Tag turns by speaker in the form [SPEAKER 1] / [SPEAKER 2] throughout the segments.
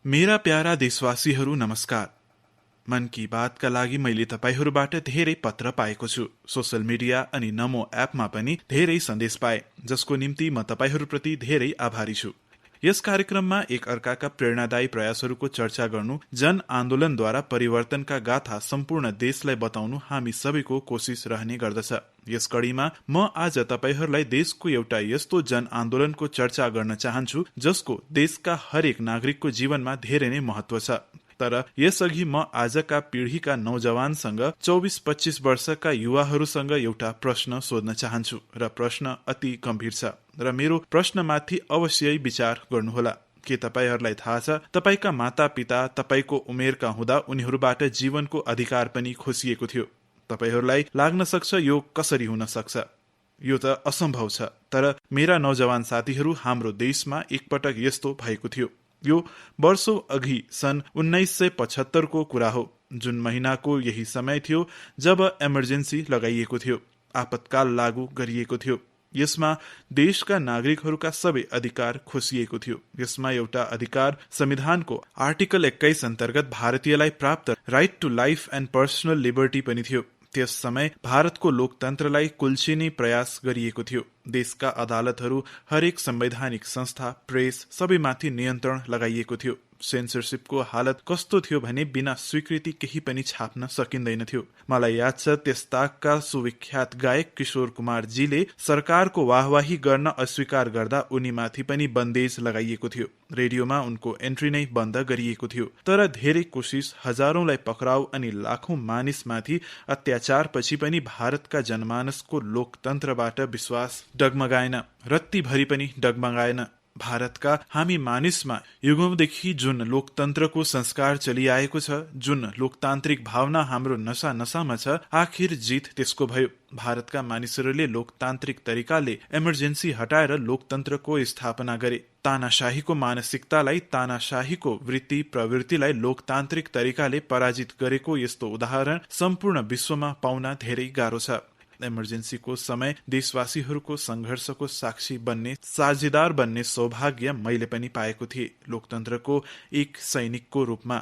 [SPEAKER 1] मेरा प्यारा देशवासीहरू नमस्कार। मन की बातका लागि मैले तपाईहरूबाट धेरै पत्र पाएको छु। सोशल मिडिया अनि नमो एपमा पनि धेरै सन्देश पाए, जसको निम्ति म तपाईहरूप्रति धेरै आभारी छु। यस कार्यक्रममा एक अर्काका प्रेरणादायी प्रयासहरूको चर्चा गर्नु, जन आन्दोलनद्वारा परिवर्तनका गाथा सम्पूर्ण देशलाई बताउनु हामी सबैको कोशिश रहने गर्दछ। यस कड़ीमा म आज तपाईहरूलाई देशको एउटा यस्तो जन आन्दोलनको चर्चा गर्न चाहन्छु जसको देशका हरेक नागरिकको जीवनमा धेरै नै महत्व छ। तर यसअघि म आजका पीढ़ीका नौजवानसँग 24-25 वर्षका युवाहरूसँग एउटा प्रश्न सोध्न चाहन्छु र प्रश्न अति गम्भीर छ र मेरो प्रश्नमाथि अवश्य विचार गर्नुहोला। के तपाईहरूलाई थाहा छ, तपाईका माता पिता तपाईको उमेरका हुँदा उनीहरूबाट जीवनको अधिकार पनि खोसिएको थियो। तपाईहरूलाई लाग्न सक्छ यो कसरी हुन सक्छ, यो त असम्भव छ। तर मेरा नौजवान साथीहरू, हाम्रो देशमा एकपटक यस्तो भएको थियो। यो वर्षौं अघि सन् 1975 को कुरा हो, जुन महीनाको यही समय थियो जब इमर्जेन्सी लगाइएको थियो, आपतकाल लागू गरिएको थियो। यसमा देशका नागरिकहरूका सबै अधिकार खोसिएको थियो। यसमा एउटा अधिकार संविधानको आर्टिकल 21 अन्तर्गत भारतीयलाई प्राप्त right to life and personal liberty पनि थियो। त्यस समय भारतको लोकतन्त्रलाई कुल्चिने प्रयास गरिएको थियो। देशका अदालतहरू, हरेक संवैधानिक संस्था, प्रेस सबैमाथि नियन्त्रण लगाइएको थियो। सेन्सरशिपको हालत कस्तो थियो भने बिना स्वीकृति केही पनि छाप्न सकिँदैन थियो। मलाई याद छ, त्यस ताकका सुविख्यात गायक किशोर कुमारजीले सरकारको वाहवाही गर्न अस्वीकार गर्दा उनीमाथि पनि बन्देज लगाइएको थियो। रेडियोमा उनको एन्ट्री नै बन्द गरिएको थियो। तर धेरै कोशिश, हजारौंलाई पक्राउ अनि लाखौं मानिसमाथि अत्याचारपछि पनि भारतका जनमानसको लोकतन्त्रबाट विश्वास डगमगाएन, रत्तीभरि पनि डगमगाएन। भारतका हामी मानिसमा युगौंदेखि जुन लोकतन्त्रको संस्कार चलिआएको छ, जुन लोकतान्त्रिक भावना हाम्रो नसा नसामा छ, आखिर जित त्यसको भयो। भारतका मानिसहरूले लोकतान्त्रिक तरिकाले इमर्जेन्सी हटाएर लोकतन्त्रको स्थापना गरे। तानाशाहीको मानसिकतालाई, तानाशाहीको वृत्ति प्रवृत्तिलाई लोकतान्त्रिक तरिकाले पराजित गरेको यस्तो उदाहरण सम्पूर्ण विश्वमा पाउन धेरै गाह्रो छ। इमर्जेन्सीको समय देशवासीहरूको संघर्षको साक्षी बन्ने, साझेदार बन्ने सौभाग्य मैले पनि पाएको थिएँ, लोकतन्त्रको एक सैनिकको रूपमा।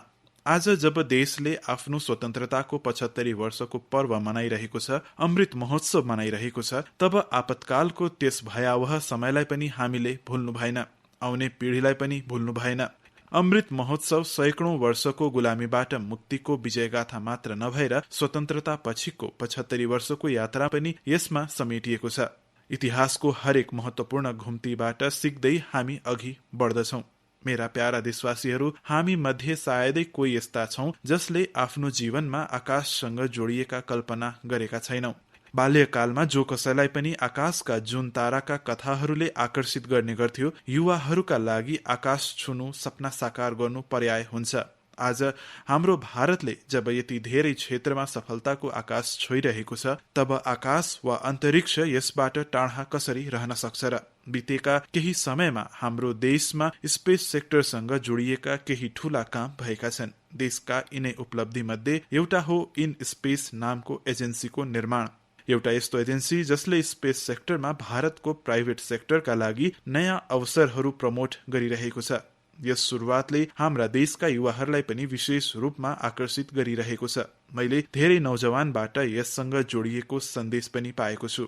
[SPEAKER 1] आज जब देशले आफ्नो स्वतन्त्रताको 75 वर्षको पर्व मनाइरहेको छ, अमृत महोत्सव मनाइरहेको छ, तब आपतकालको त्यस भयावह समयलाई पनि हामीले भुल्नु भएन, आउने पीढ़ीलाई पनि भुल्नु भएन। अमृत महोत्सव सैकडौं वर्षको गुलामीबाट मुक्तिको विजयगाथा मात्र नभएर स्वतन्त्रता पछिको 75 वर्षको यात्रा पनि यसमा समेटिएको छ। इतिहासको हरेक महत्वपूर्ण घुम्तीबाट सिक्दै हामी अघि बढ्दछौं। मेरा प्यारा देशवासीहरू, हामी मध्ये सायदै कोही यस्ता छौं जसले आफ्नो जीवनमा आकाशसँग जोडिएका कल्पना गरेका छैनौं। बाल्यकालमा जो कसैलाई पनि आकाशका जुन ताराका कथाहरूले आकर्षित गर्ने गर्थ्यो, युवाहरूका लागि आकाश छुनु, सपना साकार गर्नु पर्याय हुन्छ। आज हाम्रो भारतले जब यति धेरै क्षेत्रमा सफलताको आकाश छोइरहेको छ, तब आकाश वा अन्तरिक्ष यसबाट टाढा कसरी रहन सक्छ र? बितेका केही समयमा हाम्रो देशमा स्पेस सेक्टरसँग जोडिएका केही ठूला काम भएका छन्। देशका यिनै उपलब्धि मध्ये एउटा हो इन स्पेस नामको एजेन्सीको निर्माण। एउटा यस्तो एजेन्सी जसले स्पेस सेक्टरमा भारतको प्राइभेट सेक्टरका लागि नयाँ अवसरहरू प्रमोट गरिरहेको छ। यस सुरुवातले हाम्रा देशका युवाहरूलाई पनि विशेष रूपमा आकर्षित गरिरहेको छ। मैले धेरै नौजवानबाट यससँग जोडिएको सन्देश पनि पाएको छु।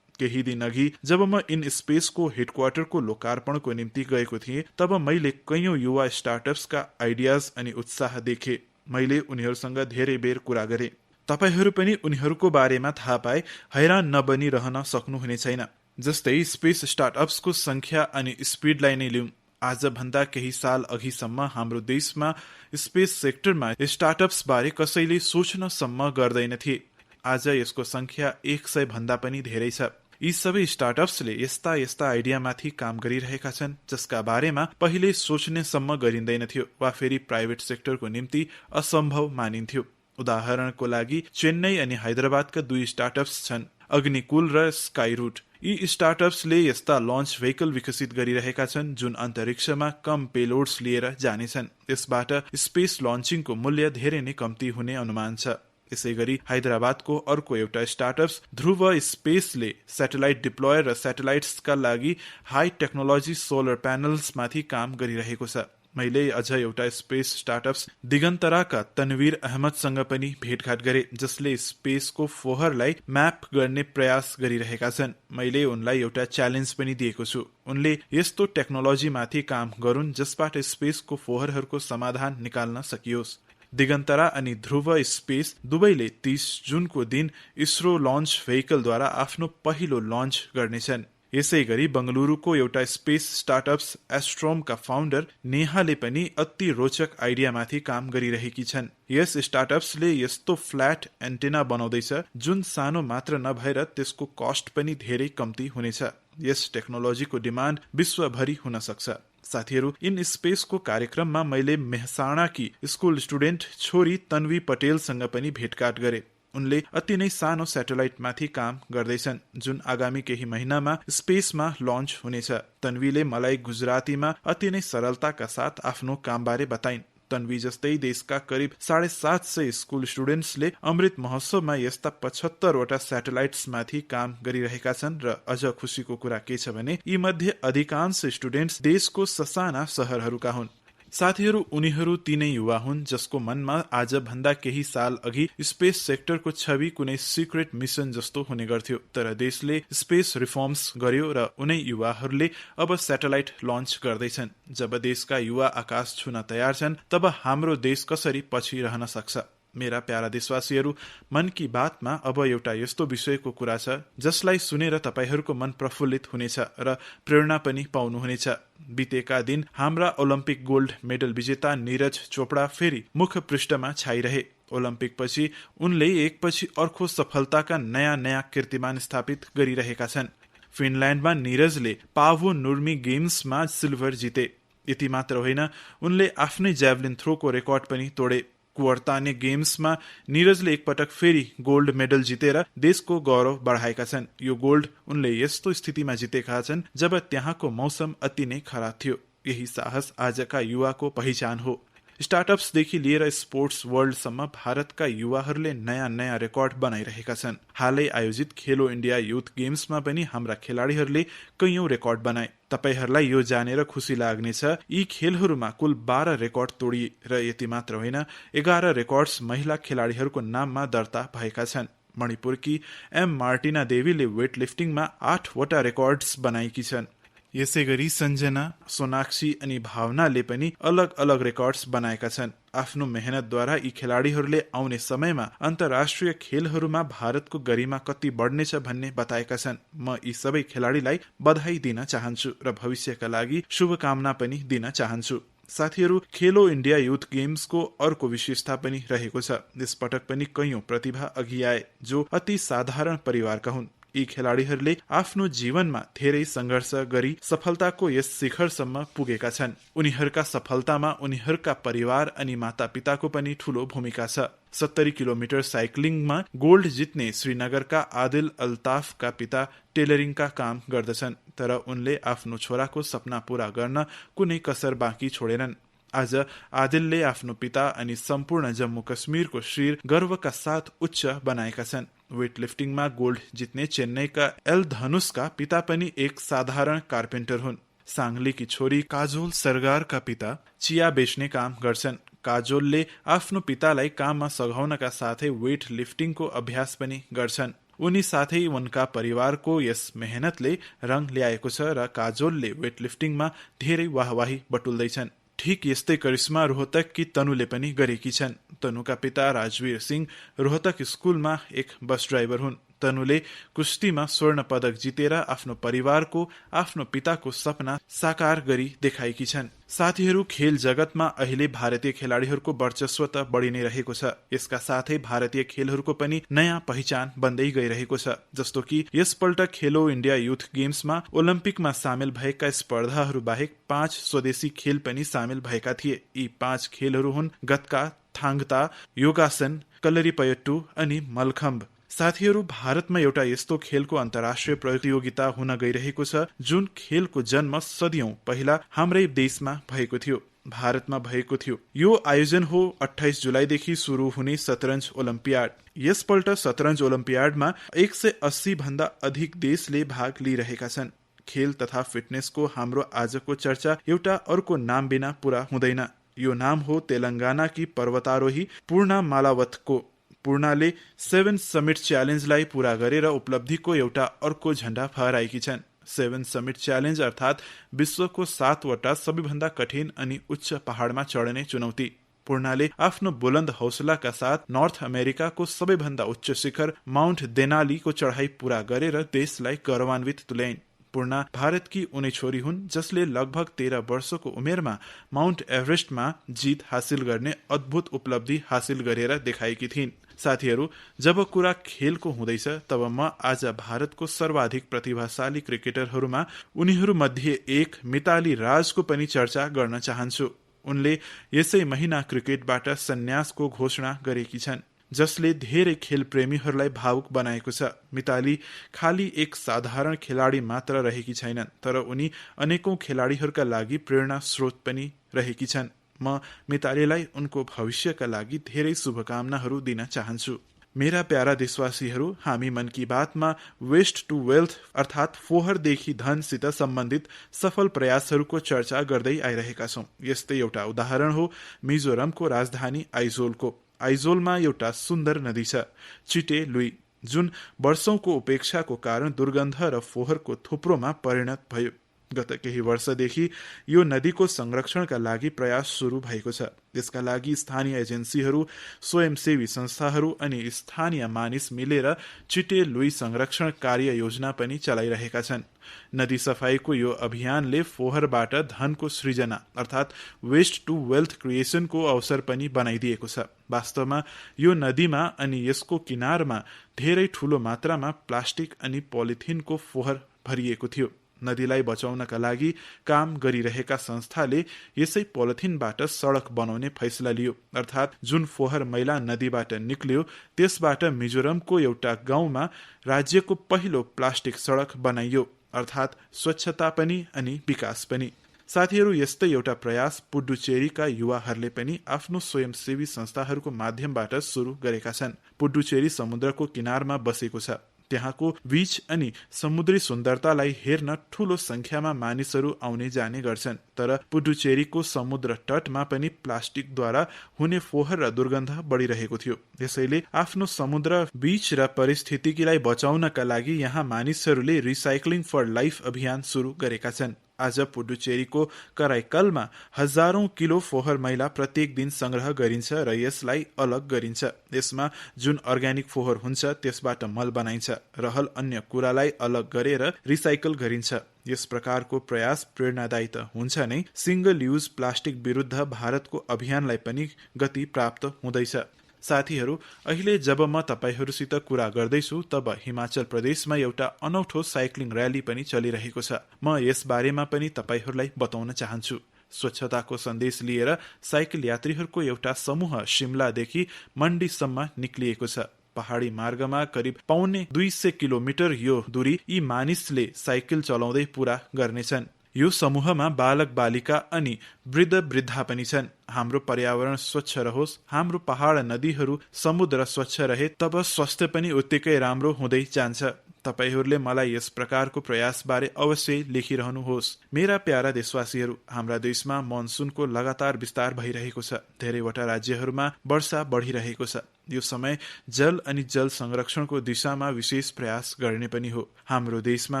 [SPEAKER 1] केही दिन अघि जब म इन स्पेसको हेडक्वार्टरको लोकार्पणको निम्ति गएको थिएँ, तब मैले कैयौं युवा स्टार्टअप्सका आइडियाज अनि उत्साह देखे। मैले उनीहरूसँग धेरै बेर कुरा गरे। तपाईहरू पनि उनीहरूको बारेमा थाहा पाए हैरान नबनिरहन सक्नुहुने छैन। जस्तै स्पेस स्टार्टअप्सको संख्या अनि स्पिडलाई नै लिउँ। आज भन्दा केही साल अघिसम्म हाम्रो देशमा स्पेस सेक्टरमा स्टार्टअप्स बारे कसैले सोच्न सम्म गर्दैनथे। आज यसको संख्या 100 भन्दा पनि धेरै छ। यी सबै स्टार्टअप्सले यस्ता यस्ता आइडियामाथि काम गरिरहेका छन् जसका बारेमा पहिले सोच्ने सम्म गरिँदैनथ्यो वा फेरि प्राइभेट सेक्टरको निम्ति असम्भव मानिन्थ्यो। उदाहरणको लागि चेन्नई अनि हैदराबादका 2 स्टार्टअप्स छन्, अग्निकुल र स्काईरूट। यी स्टार्टअप्सले यस्ता लन्च भेहिकल विकसित गरिरहेका छन् जुन अन्तरिक्षमा कम पेलोड्स लिएर जानेछन्। यसबाट स्पेस लन्चिङको मूल्य धेरै नै कम्ती हुने अनुमान छ। यसैगरी हैदराबादको अर्को एउटा स्टार्टअप्स ध्रुव स्पेसले स्याटेलाइट डिप्लोयर र स्याटेलाइट्सका लागि हाई टेक्नोलोजी सोलर प्यानल्स माथि काम गरिरहेको छ। मैले अझ एउटा स्पेस स्टार्टअप्स दिगन्तराका तनवीर अहमदसँग पनि भेटघाट गरे, जसले स्पेसको फोहरलाई म्याप गर्ने प्रयास गरिरहेका छन्। मैले उनलाई एउटा च्यालेन्ज पनि दिएको छु। उनले यस्तो टेक्नोलोजीमाथि काम गरून् जसबाट स्पेसको फोहरहरूको समाधान निकाल्न सकियोस्। दिगन्तरा अनि ध्रुव स्पेस दुवैले 30 जुनको दिन इसरो लन्च भेहिकलद्वारा आफ्नो पहिलो लन्च गर्नेछन्। यसै गरी बंगलुरुको एउटा स्पेस स्टार्टअप्स एस्ट्रोमका फाउन्डर नेहाले पनि अति रोचक आइडियामाथि काम गरिरहेकी छन्। यस स्टार्टअप्सले यस्तो फ्ल्याट एन्टेना बनाउँदैछ जुन सानो मात्र नभएर त्यसको कस्ट पनि धेरै कम्ती हुनेछ। यस टेक्नोलोजीको डिमान्ड विश्वभरि हुन सक्छ। साथीहरू, इन स्पेसको कार्यक्रममा मैले मेहसाणाकी स्कुल स्टुडेन्ट छोरी तन्वी पटेलसँग पनि भेटघाट गरे। उनले अति नै सानो स्याटेलाइटमाथि काम गर्दैछन् जुन आगामी केही महिनामा स्पेसमा लन्च हुनेछ। तन्वीले मलाई गुजरातीमा अति नै सरलताका साथ आफ्नो कामबारे बताइन्। तन्वी जस्तै देशका करिब 750 स्कुल स्टुडेन्ट्सले अमृत महोत्सवमा यस्ता 75 वटा स्याटेलाइट्समाथि काम गरिरहेका छन् र अझ खुसीको कुरा के छ भने यी मध्ये अधिकांश स्टुडेन्ट्स देशको ससाना शहरहरूका हुन्। साथीहरू, उनीहरू तीनै युवा हुन् जसको मनमा आज भन्दा केही साल अघि स्पेस सेक्टरको छवि कुनै सिक्रेट मिशन जस्तो हुने गर्थ्यो। तर देशले स्पेस रिफर्म्स गर्यो र उनै युवाहरूले अब स्याटेलाइट लन्च गर्दैछन्। जब देशका युवा आकाश छुन तयार छन् तब हाम्रो देश कसरी पछि रहन सक्छ? मेरा प्यारा देशवासीहरू, मन की बातमा अब एउटा यस्तो विषयको कुरा छ जसलाई सुनेर तपाईहरूको मन प्रफुल्लित हुनेछ र प्रेरणा पनि पाउनुहुनेछ। बितेका दिन हाम्रा ओलम्पिक गोल्ड मेडल विजेता नीरज चोपडा फेरि मुख पृष्ठमा छाइरहे। ओलम्पिक पछि उनले एकपछि अर्को सफलताका नयाँ कीर्तिमान स्थापित गरिरहेका छन्। फिनल्यान्डमा नीरजले पाभो नुर्मी गेम्समा सिल्भर जिते। यति मात्र होइन, उनले आफ्नै ज्याभलिन थ्रोको रेकर्ड पनि तोडे। कुवर्ताने गेम्समा नीरजले एकपटक फेरि गोल्ड मेडल जितेर देशको गौरव बढाएका छन्। यो गोल्ड उनले यस्तो स्थितिमा जितेका छन् जब त्यहाँको मौसम अति नै खराब थियो। यही साहस आजका युवाको पहिचान हो। स्टार्टअप्सदेखि लिएर स्पोर्ट्स वर्ल्डसम्म भारतका युवाहरूले नयाँ रेकर्ड बनाइरहेका छन्। हालै आयोजित खेलो इन्डिया युथ गेम्समा पनि हाम्रा खेलाडीहरूले कैयौं रेकर्ड बनाए। तपाईहरूलाई यो जानेर खुसी लाग्नेछ, यी खेलहरूमा कुल 12 रेकर्ड तोडिए र यति मात्र होइन, 11 रेकर्ड्स महिला खेलाडीहरूको नाममा दर्ता भएका छन्। मणिपुरकी एम मार्टिना देवीले वेट लिफ्टिङमा 8 वटा रेकर्ड्स बनाएकी छन्। यसै गरी सञ्जना, सोनाक्षी अनि भावनाले पनि अलग अलग रेकर्ड्स बनाएका छन्। आफ्नो मेहनतद्वारा यी खेलाडीहरूले आउने समयमा अन्तर्राष्ट्रिय खेलहरूमा भारतको गरिमा कति बढ्नेछ भन्ने बताएका छन्। म यी सबै खेलाडीलाई बधाई दिन चाहन्छु र भविष्यका लागि शुभकामना पनि दिन चाहन्छु। साथीहरू, खेलो इन्डिया युथ गेम्सको अर्को विशेषता पनि रहेको छ। यसपटक पनि कैयौं प्रतिभा अघि आए जो अति साधारण परिवारका हुन्। यी खेलाडीहरूले आफ्नो जीवनमा धेरै संघर्ष गरी सफलताको यस शिखरसम्म पुगेका छन्। उनीहरूका सफलतामा उनीहरूका परिवार अनि मातापिताको पनि ठूलो भूमिका छ। 70 किलोमिटर साइक्लिङमा गोल्ड जित्ने श्रीनगरका आदिल अल्ताफका पिता टेलरिङका काम गर्दछन्, तर उनले आफ्नो छोराको सपना पूरा गर्न कुनै कसर बाँकी छोडेनन्। आज आदिलले आफ्नो पिता अनि सम्पूर्ण जम्मू कश्मीरको शिर गर्वका साथ उच्च बनाएका छन्। वेट लिफ्टिङमा गोल्ड जित्ने चेन्नईका एल धनुषका पिता पनि एक साधारण कार्पेन्टर हुन्। सांगलीकी छोरी काजोल सरगारका पिता चिया बेच्ने काम गर्छन्। काजोलले आफ्नो पितालाई काममा सघाउनका साथै वेट लिफ्टिङको अभ्यास पनि गर्छन्। उनी साथै उनका परिवारको यस मेहनतले रङ ल्याएको छ र काजोलले वेट लिफ्टिङमा धेरै वाहवाही बटुल्दैछन्। ठीक यस्तै करिश्मा रोहतककी तनुले पनि गरेकी छन्। तनुका पिता राजवीर सिंह रोहतक स्कुलमा एक बस ड्राइभर हुन्। तनुले कुस्तीमा स्वर्ण पदक जितेर आफ्नो परिवारको, आफ्नो पिताको सपना साकार गरी देखाएकी छन्। साथीहरू, खेल जगतमा अहिले भारतीय खेलाडीहरूको वर्चस्व त बढी नै रहेको छ। यसका साथै भारतीय खेलहरूको पनि नयाँ पहिचान बन्दै गइरहेको छ। जस्तो कि यसपल्ट खेलो इन्डिया युथ गेम्समा ओलम्पिकमा सामेल भएका स्पर्धाहरू बाहेक 5 स्वदेशी खेल पनि सामेल भएका थिए। यी 5 खेलहरू हुन् गतका, थाङता, योगासन, कलरीपयट्टु अनि मल्लखम्ब। साथीहरू, भारतमा एउटा यस्तो खेलको अन्तर्राष्ट्रिय प्रतियोगिता हुन गइरहेको छ जुन खेलको जन्म सदियौं पहिला हाम्रै देशमा भएको थियो, भारतमा भएको थियो। यो आयोजन हो 28 जुलाईदेखि सुरु हुने शतरन्ज ओलम्पियाड। यसपल्ट शतरन्ज ओलम्पियाडमा 180 भन्दा अधिक देशले भाग लिइरहेका छन्। खेल तथा फिटनेसको हाम्रो आजको चर्चा एउटा अर्को नाम बिना पूरा हुँदैन। यो नाम हो तेलंगानाकी पर्वतारोही पूर्णा मालावथको। पूर्णाले 7 समिट च्यालेन्जलाई पूरा गरेर उपलब्धिको एउटा अर्को झण्डा फहराएकी छन्। 7 समिट च्यालेन्ज अर्थात् विश्वको 7वटा सबैभन्दा कठिन अनि उच्च पहाडमा चढ्ने चुनौती। पूर्णाले आफ्नो बुलन्द हौसलाका साथ नर्थ अमेरिकाको सबैभन्दा उच्च शिखर माउन्ट देनालीको चढाई पूरा गरेर देशलाई गौरवान्वित तुल्याइन्। पूर्णा भारतकी उनी छोरी हुन् जसले लगभग 13 वर्षको उमेरमा माउन्ट एभरेस्टमा जित हासिल गर्ने अद्भुत उपलब्धि हासिल गरेर देखाएकी थिइन्। साथीहरू, जब कुरा खेलको हुँदैछ तब म आज भारतको सर्वाधिक प्रतिभाशाली क्रिकेटरहरूमा उनीहरूमध्ये एक मिताली राजको पनि चर्चा गर्न चाहन्छु। उनले यसै महिना क्रिकेटबाट सन्यासको घोषणा गरेकी छन्, जसले धेरै खेल प्रेमीहरूलाई भावुक बनाएको छ। मिताली खाली एक साधारण खेलाडी मात्र रहेकी छैनन्, तर उनी अनेकौं खेलाडीहरूका लागि प्रेरणा स्रोत पनि रहेकी छन्। म मितालीलाई उनको भविष्यका लागि धेरै शुभकामनाहरू दिन चाहन्छु। मेरा प्यारा देशवासीहरू, हामी मन की बातमा वेस्ट टु वेल्थ अर्थात् फोहोरदेखि धनसित सम्बन्धित सफल प्रयासहरूको चर्चा गर्दै आइरहेका छौं। यस्तै एउटा उदाहरण हो मिजोरमको राजधानी आइजोलको। आइजोलमा एउटा सुन्दर नदी छ, चिटे लुई, जुन वर्षौंको उपेक्षाको कारण दुर्गन्ध र फोहोरको थुप्रोमा परिणत भयो। गत केही वर्षदेखि यो नदीको संरक्षणका लागि प्रयास सुरु भएको छ। यसका लागि स्थानीय एजेन्सीहरू, स्वयंसेवी संस्थाहरू अनि स्थानीय मानिस मिलेर चिटे लुई संरक्षण कार्य योजना पनि चलाइरहेका छन्। नदी सफाईको यो अभियानले फोहोरबाट धनको सृजना अर्थात् वेस्ट टु वेल्थ क्रिएसनको अवसर पनि बनाइदिएको छ। वास्तवमा यो नदीमा अनि यसको किनारमा धेरै ठूलो मात्रामा प्लास्टिक अनि पोलिथिनको फोहोर भरिएको थियो। नदीलाई बचाउनका लागि काम गरिरहेका संस्थाले यसै पोलिथिनबाट सडक बनाउने फैसला लियो, अर्थात् जुन फोहोर मैला नदीबाट निक्ल्यो त्यसबाट मिजोरमको एउटा गाउँमा राज्यको पहिलो प्लास्टिक सडक बनाइयो, अर्थात् स्वच्छता पनि अनि विकास पनि। साथीहरू, यस्तै एउटा प्रयास पुडुचेरीका युवाहरूले पनि आफ्नो स्वयंसेवी संस्थाहरूको माध्यमबाट सुरु गरेका छन्। पुडुचेरी समुद्रको किनारमा बसेको छ। त्यहाँको बीच अनि समुद्री सुन्दरतालाई हेर्न ठूलो संख्यामा मानिसहरू आउने जाने गर्छन्। तर पुडुचेरीको समुद्र तटमा पनि प्लास्टिकद्वारा हुने फोहोर र दुर्गन्ध बढिरहेको थियो। यसैले आफ्नो समुद्र बीच र पारिस्थितिकीलाई बचाउनका लागि यहाँ मानिसहरूले रिसाइक्लिङ फर लाइफ अभियान सुरु गरेका छन्। आज पुडुचेरीको कराइकलमा हजारौं किलो फोहोर मैला प्रत्येक दिन संग्रह गरिन्छ र यसलाई अलग गरिन्छ। यसमा जुन अर्ग्यानिक फोहोर हुन्छ त्यसबाट मल बनाइन्छ, रहल अन्य कुरालाई अलग गरेर रिसाइकल गरिन्छ। यस प्रकारको प्रयास प्रेरणादायी त हुन्छ नै, सिंगल युज प्लास्टिक विरुद्ध भारतको अभियानलाई पनि गति प्राप्त हुँदैछ। साथीहरू, अहिले जब म तपाईहरूसित कुरा गर्दैछु तब हिमाचल प्रदेशमा एउटा अनौठो साइक्लिङ र्याली पनि चलिरहेको छ। म यस बारेमा पनि तपाईहरूलाई बताउन चाहन्छु। स्वच्छताको सन्देश लिएर साइकल यात्रीहरूको एउटा समूह शिमलादेखि मण्डीसम्म निक्लिएको छ। पहाडी मार्गमा करिब 250 किलोमिटर यो दूरी यी मानिसले साइकल चलाउँदै पूरा गर्नेछन्। यो समूहमा बालक बालिका अनि वृद्ध वृद्धा पनि छन्। हाम्रो पर्यावरण स्वच्छ रहोस्, हाम्रो पहाड नदीहरू समुद्र स्वच्छ रहे तब स्वास्थ्य पनि उत्तिकै राम्रो हुँदै जान्छ। तपाईहरूले मलाई यस प्रकारको प्रयास बारे अवश्य लेखिरहनुहोस्। मेरा प्यारा देशवासीहरू, हाम्रा देशमा मनसुनको लगातार विस्तार भइरहेको छ। धेरैवटा राज्यहरूमा वर्षा बढिरहेको छ। यो समय जल अनि जल संरक्षणको दिशामा विशेष प्रयास गर्ने पनि हो। हाम्रो देशमा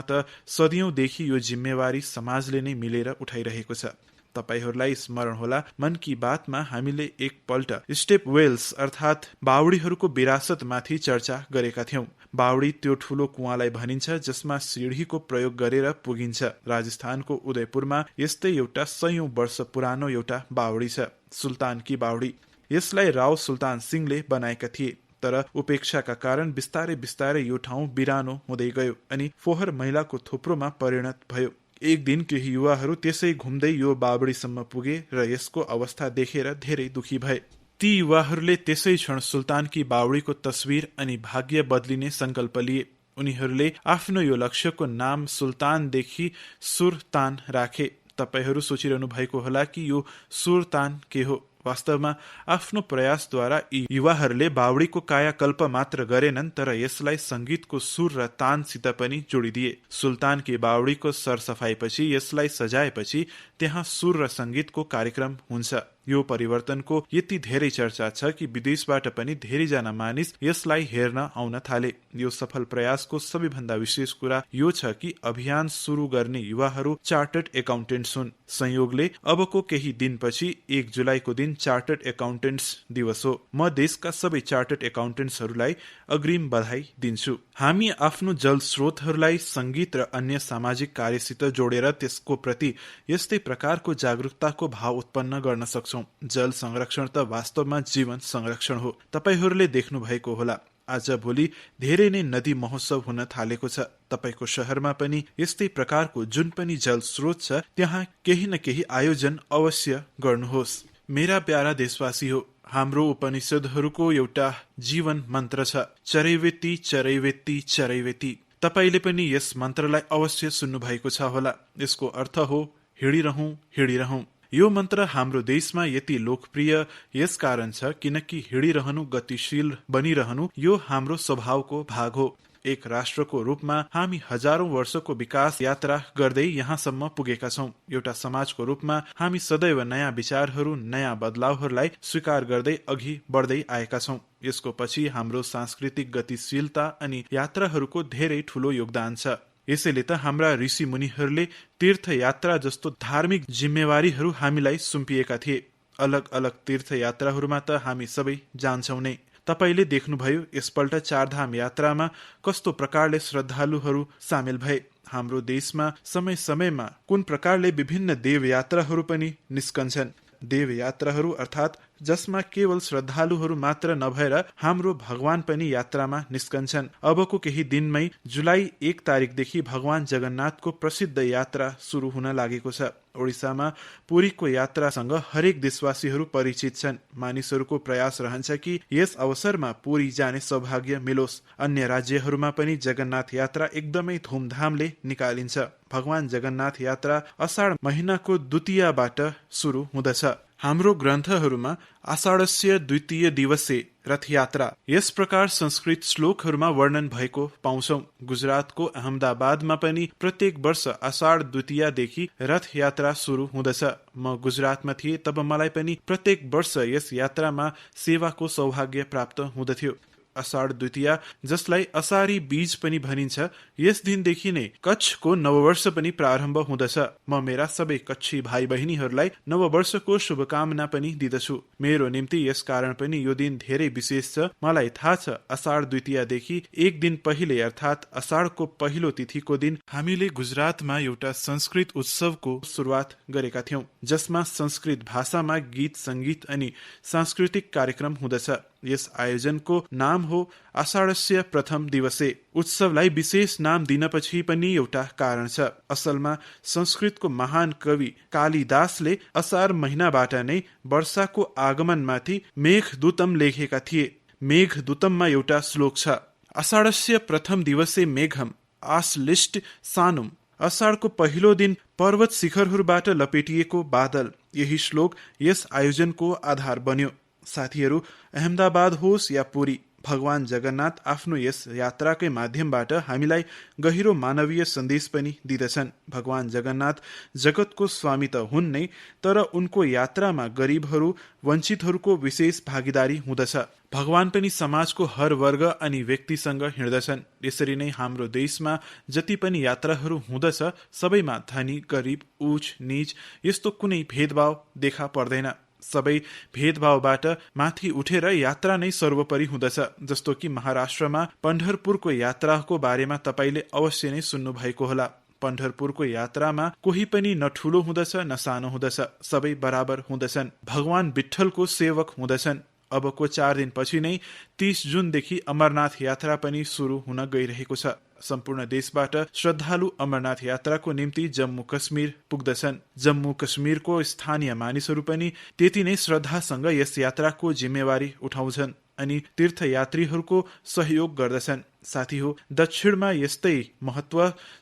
[SPEAKER 1] त सदियौंदेखि यो जिम्मेवारी समाजले नै मिलेर उठाइरहेको छ। तपाईहरूलाई स्मरण होला, मन की बातमा हामीले एकपल्ट स्टेप वेल्स अर्थात् बावडीहरूको विरासतमाथि चर्चा गरेका थियौं। बावडी त्यो ठूलो कुवालाई भनिन्छ जसमा सिँढीको प्रयोग गरेर पुगिन्छ। राजस्थानको उदयपुरमा यस्तै एउटा 100औं वर्ष पुरानो एउटा बावडी छ, सुल्तान की बावडी। यसलाई राव सुल्तान सिंहले बनाएका थिए, तर उपेक्षाका कारण बिस्तारै बिस्तारै यो ठाउँ बिरानो हुँदै गयो अनि फोहोर मैलाको थुप्रोमा परिणत भयो। एक दिन केही युवाहरू त्यसै घुम्दै यो बावडीसम्म पुगे र यसको अवस्था देखेर धेरै दुखी भए। ती युवाहरूले त्यसै क्षण सुल्तान की बावडीको तस्विर अनि भाग्य बदलिने संकल्प लिए। उनीहरूले आफ्नो यो लक्ष्यको नाम सुल्तानदेखि सुरतान राखे। तपाईहरू सोचिरहनु भएको होला कि यो सुरतान के हो। वास्तवमा आफ्नो प्रयासद्वारा यी युवाहरूले बावडीको कायाकल्प मात्र गरेनन्, तर यसलाई संगीतको सुर र तानसित पनि जोडिदिए। सुल्तानकी बावडीको सरसफाईपछि, यसलाई सजाएपछि त्यहाँ सुर र संगीतको कार्यक्रम हुन्छ। यो परिवर्तनको यति धेरै चर्चा छ कि विदेशबाट पनि धेरैजना मानिस यसलाई हेर्न आउन थाले। यो सफल प्रयासको सबैभन्दा विशेष कुरा यो छ कि अभियान सुरु गर्ने युवाहरू चार्टर्ड एकाउन्टेन्ट्स हुन्। संयोगले अबको केही दिनपछि 1 जुलाईको दिन चार्टर्ड एकाउन्टेन्ट्स दिवस हो। म देशका सबै चार्टर्ड एकाउन्टेन्ट्सहरूलाई अग्रिम बधाई दिन्छु। हामी आफ्नो जल स्रोतहरूलाई संगीत र अन्य सामाजिक कार्यसित जोडेर त्यसको प्रति यस्तै प्रकारको जागरुकताको भाव उत्पन्न गर्न सक्छौं। जल संरक्षण त वास्तवमा जीवन संरक्षण हो। तपाईहरूले देख्नु भएको होला, आज भोलि धेरै नै नदी महोत्सव हुन थालेको छ। तपाईको शहरमा पनि यस्तै प्रकारको जुन पनि जल स्रोत छ त्यहाँ केही न केही आयोजन अवश्य गर्नुहोस्। मेरा प्यारा देशवासी हो, हाम्रो उपनिषदहरूको एउटा जीवन मन्त्र छ, चरैवेति चरैवेति चरैवेति। तपाईले पनि यस मन्त्रलाई अवश्य सुन्नु भएको छ होला। यसको अर्थ हो हिँडिरहौं हिँडिरहौं। यो मन्त्र हाम्रो देशमा यति लोकप्रिय यस कारण छ किनकि हिँडिरहनु, गतिशील बनिरहनु यो हाम्रो स्वभावको भाग हो। एक राष्ट्रको रूपमा हामी हजारौं वर्षको विकास यात्रा गर्दै यहाँसम्म पुगेका छौं। एउटा समाजको रूपमा हामी सदैव नयाँ विचारहरू, नयाँ बदलावहरूलाई स्वीकार गर्दै अघि बढ्दै आएका छौं। यसको पछि हाम्रो सांस्कृतिक गतिशीलता अनि यात्राहरूको धेरै ठूलो योगदान छ। यसैले त हाम्रा ऋषि मुनिहरूले तीर्थयात्रा जस्तो धार्मिक जिम्मेवारीहरू हामीलाई सुम्पिएका थिए। अलग अलग तीर्थयात्राहरूमा त हामी सबै जान्छौं नै। तपाईले देख्नुभयो यसपल्ट चारधाम यात्रामा कस्तो प्रकारले श्रद्धालुहरू सामेल भए। हाम्रो देशमा समय समयमा कुन प्रकारले विभिन्न देवयात्राहरू पनि निस्कन्छन्। देवयात्राहरू अर्थात् जसमा केवल श्रद्धालुहरू मात्र नभएर हाम्रो भगवान पनि यात्रामा निस्कन्छन्। अबको केही दिनमै जुलाई 1 तारिकदेखि भगवान जगन्नाथको प्रसिद्ध यात्रा सुरु हुन लागेको छ। ओडिसामा पुरीको यात्रासँग हरेक देशवासीहरू परिचित छन्। मानिसहरूको प्रयास रहन्छ कि यस अवसरमा पुरी जाने सौभाग्य मिलोस्। अन्य राज्यहरूमा पनि जगन्नाथ यात्रा एकदमै धुमधामले निकालिन्छ। भगवान जगन्नाथ यात्रा अषाढ महिनाको द्वितीयबाट सुरु हुँदछ। हाम्रो ग्रन्थहरूमा आषाढस्य द्वितीय दिवसे रथयात्रा यस प्रकार संस्कृत श्लोकहरूमा वर्णन भएको पाउँछौं। गुजरातको अहमदाबादमा पनि प्रत्येक वर्ष आषाढ द्वितीयदेखि रथयात्रा सुरु हुँदछ। म गुजरातमा थिएँ तब मलाई पनि प्रत्येक वर्ष यस यात्रामा सेवाको सौभाग्य प्राप्त हुँदथ्यो। आषाढ द्वितीय जसलाई असारी बीज पनि भनिन्छ, यस दिनदेखि नै कच्छको नववर्ष पनि प्रारम्भ हुँदछ। म मेरा सबै कच्छी भाइ बहिनीहरूलाई नववर्षको शुभकामना पनि दिदछु। मेरो निम्ति यस कारण पनि यो दिन धेरै विशेष छ। मलाई थाहा छ आषाढ द्वितीयदेखि एक दिन पहिले अर्थात् आषाढको पहिलो तिथिको दिन हामीले गुजरातमा एउटा संस्कृत उत्सवको सुरुवात गरेका थियौं, जसमा संस्कृत भाषामा गीत संगीत अनि सांस्कृतिक कार्यक्रम हुँदछ। यस आयोजनको नाम हो आषाढस्य प्रथम दिवसे। उत्सवलाई विशेष नाम दिनपछि पनि एउटा कारण छ। असलमा संस्कृतको महान कवि कालिदासले असार महिनाबाट नै वर्षाको आगमनमाथि मेघदूतम लेखेका थिए। मेघदूतममा एउटा श्लोक छ, आषाढस्य प्रथम दिवसे मेघम आश्लिष्ट सानुम। असाढको पहिलो दिन पर्वत शिखरहरूबाट लपेटिएको बादल। यही श्लोक यस आयोजनको आधार बन्यो। साथीहरू, अहमदाबाद होस् या पुरी, भगवान जगन्नाथ आफ्नो यस यात्राकै माध्यमबाट हामीलाई गहिरो मानवीय सन्देश पनि दिदछन्। भगवान जगन्नाथ जगतको स्वामी त हुन् नै, तर उनको यात्रामा गरिबहरू, वञ्चितहरूको विशेष भागीदारी हुँदछ। भगवान पनि समाजको हर वर्ग अनि व्यक्तिसँग हिँड्दछन्। यसरी नै हाम्रो देशमा जति पनि यात्राहरू हुँदछ सबैमा धनी गरिब उच नीच यस्तो कुनै भेदभाव देखा पर्दैन। सबै भेदभावबाट माथि उठेर यात्रा नै सर्वोपरि हुँदछ। जस्तो कि महाराष्ट्रमा पण्ढरपुरको यात्राको बारेमा तपाईले अवश्य नै सुन्नु भएको होला। पण्ढरपुरको यात्रामा कोही पनि न ठूलो हुँदछ न सानो हुँदछ, सबै बराबर हुँदछन्। भगवान विठ्ठलको सेवक हुँदछन्। अबको 4 दिनपछि नै 30 जुनदेखि अमरनाथ यात्रा पनि सुरु हुन गइरहेको छ। सम्पूर्ण देशबाट श्रद्धालु अमरनाथ यात्राको निम्ति जम्मू कश्मीर पुग्दछन्। जम्मू कश्मीरको स्थानीय मानिसहरू पनि त्यति नै श्रद्धासँग यस यात्राको जिम्मेवारी उठाउँछन्। अनि तीर्थयात्रीहरूको सहयोग गर्दछन्। साथी हो, दक्षिणमा यस्तै महत्व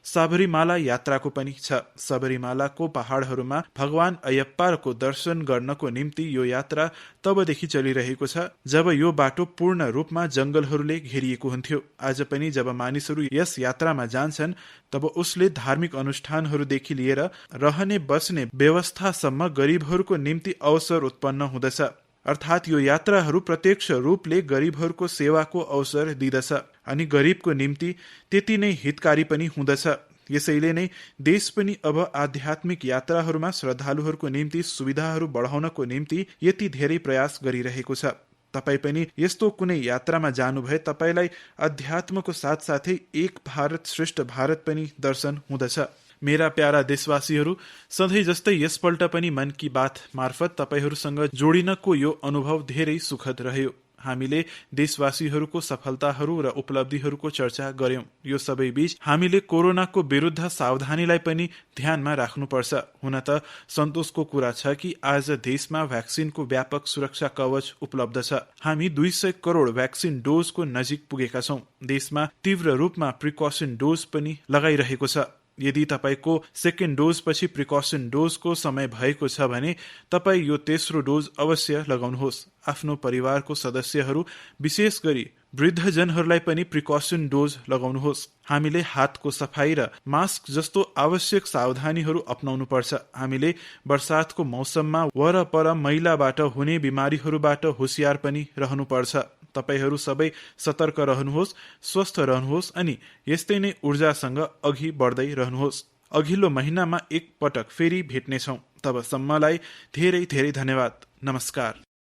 [SPEAKER 1] सबरीमाला यात्राको पनि छ। सबरीमालाको पहाडहरूमा भगवान अयप्पाको दर्शन गर्नको निम्ति यो यात्रा तबदेखि चलिरहेको छ जब यो बाटो पूर्ण रूपमा जंगलहरूले घेरिएको हुन्थ्यो। आज पनि जब मानिसहरू यस यात्रामा जान्छन् तब उसले धार्मिक अनुष्ठानहरूदेखि लिएर रहने बस्ने व्यवस्थासम्म गरिबहरूको निम्ति अवसर उत्पन्न हुँदछ। अर्थात् यो यात्राहरू प्रत्यक्ष रूपले गरिबहरूको सेवाको अवसर दिँदछ अनि गरिबको निम्ति त्यति नै हितकारी पनि हुँदछ। यसैले नै देश पनि अब आध्यात्मिक यात्राहरूमा श्रद्धालुहरूको निम्ति सुविधाहरू बढाउनको निम्ति यति धेरै प्रयास गरिरहेको छ। तपाईँ पनि यस्तो कुनै यात्रामा जानुभए तपाईलाई अध्यात्मको साथसाथै एक भारत श्रेष्ठ भारत पनि दर्शन हुँदछ। मेरा प्यारा देशवासीहरू, सधैँ जस्तै यसपल्ट पनि मन की बात मार्फत तपाईहरूसँग जोडिनको यो अनुभव धेरै सुखद रह्यो। हामीले देशवासीहरूको सफलताहरू र उपलब्धिहरूको चर्चा गर्यौं। यो सबै बीच हामीले कोरोनाको विरुद्ध सावधानीलाई पनि ध्यानमा राख्नुपर्छ। हुन त सन्तोषको कुरा छ कि आज देशमा भ्याक्सिनको व्यापक सुरक्षा कवच उपलब्ध छ। हामी 200 करोड भ्याक्सिन डोजको नजिक पुगेका छौं। देशमा तीव्र रूपमा प्रिकसन डोज पनि लगाइरहेको छ। यदि तपाईको सेकेन्ड डोज पछि प्रिकसन डोजको समय भएको छ भने तपाईँ यो तेस्रो डोज अवश्य लगाउनुहोस्। आफ्नो परिवारको सदस्यहरू विशेष गरी वृद्धजनहरूलाई पनि प्रिकसन डोज लगाउनुहोस्। हामीले हातको सफाई र मास्क जस्तो आवश्यक सावधानीहरू अपनाउनु पर्छ। हामीले वर्षातको मौसममा वरपर मैलाबाट हुने बिमारीहरूबाट होशियार पनि रहनुपर्छ। तपाईहरू सबै सतर्क रहनुहोस्, स्वस्थ रहनुहोस् अनि यस्तै नै ऊर्जासँग अघि बढ्दै रहनुहोस्। अघिल्लो महिनामा एक पटक फेरि भेट्नेछौँ। तबसम्मलाई धेरै धेरै धन्यवाद। नमस्कार।